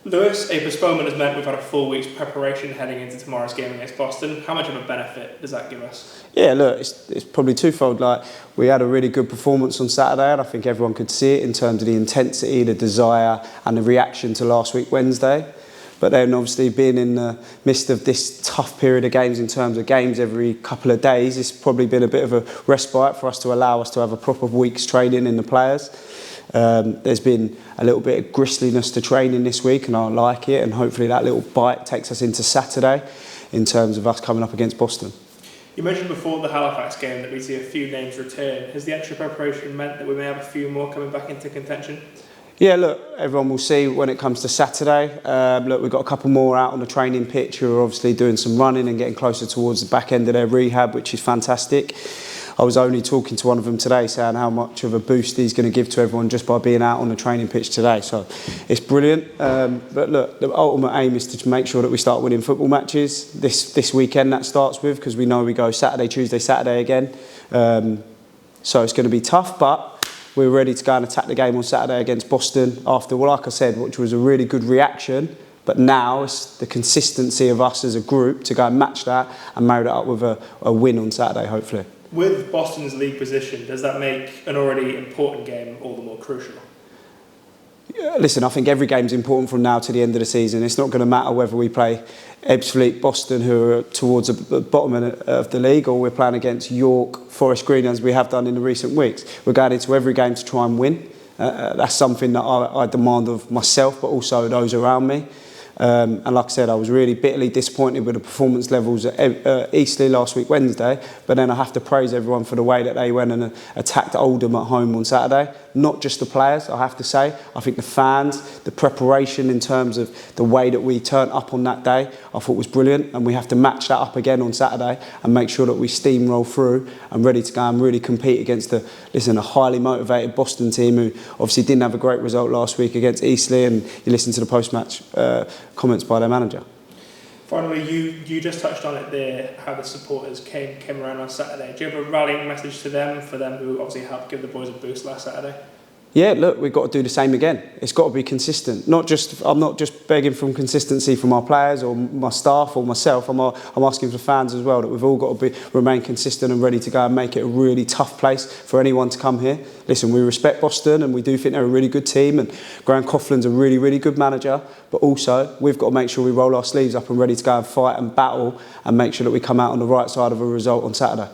Lewis, a postponement has meant we've had a full week's preparation heading into tomorrow's game against Boston. How much of a benefit does that give us? Yeah, look, it's probably twofold. Like, we had a really good performance on Saturday, and I think everyone could see it in terms of the intensity, the desire, and the reaction to last week Wednesday. But then, obviously, being in the midst of this tough period of games in terms of games every couple of days, it's probably been a bit of a respite for us to allow us to have a proper week's training in the players. There's been a little bit of gristliness to training this week, and I like it, and hopefully that little bite takes us into Saturday in terms of us coming up against Boston. You mentioned before the Halifax game that we see a few names return. Has the extra preparation meant that we may have a few more coming back into contention? Yeah, look, everyone will see when it comes to Saturday. Look, we've got a couple more out on the training pitch who are obviously doing some running and getting closer towards the back end of their rehab, which is fantastic. I was only talking to one of them today saying how much of a boost he's going to give to everyone just by being out on the training pitch today. So it's brilliant. But look, the ultimate aim is to make sure that we start winning football matches this weekend. That starts with, because we know we go Saturday, Tuesday, Saturday again. So it's going to be tough, but we're ready to go and attack the game on Saturday against Boston after, well, like I said, which was a really good reaction. But now it's the consistency of us as a group to go and match that and marry that up with a win on Saturday, hopefully. With Boston's league position, does that make an already important game all the more crucial? Yeah, listen, I think every game's important from now to the end of the season. It's not going to matter whether we play Ebbsfleet, Boston, who are towards the bottom of the league, or we're playing against York, Forest Green, as we have done in the recent weeks. We're going into every game to try and win. That's something that I demand of myself, but also those around me. And like I said, I was really bitterly disappointed with the performance levels at Eastleigh last week Wednesday, but then I have to praise everyone for the way that they went and attacked Oldham at home on Saturday. Not just the players, I have to say. I think the fans, the preparation in terms of the way that we turned up on that day, I thought was brilliant, and we have to match that up again on Saturday and make sure that we steamroll through and ready to go and really compete against a highly motivated Boston team who obviously didn't have a great result last week against Eastleigh, and you listen to the post-match comments by their manager. Finally, you just touched on it there, how the supporters came around on Saturday. Do you have a rallying message to them, for them who obviously helped give the boys a boost last Saturday? Yeah, look, we've got to do the same again. It's got to be consistent. I'm not just begging for consistency from our players or my staff or myself. I'm asking for fans as well, that we've all got to remain consistent and ready to go and make it a really tough place for anyone to come here. Listen, we respect Boston and we do think they're a really good team, and Graham Coughlin's a really, really good manager. But also, we've got to make sure we roll our sleeves up and ready to go and fight and battle and make sure that we come out on the right side of a result on Saturday.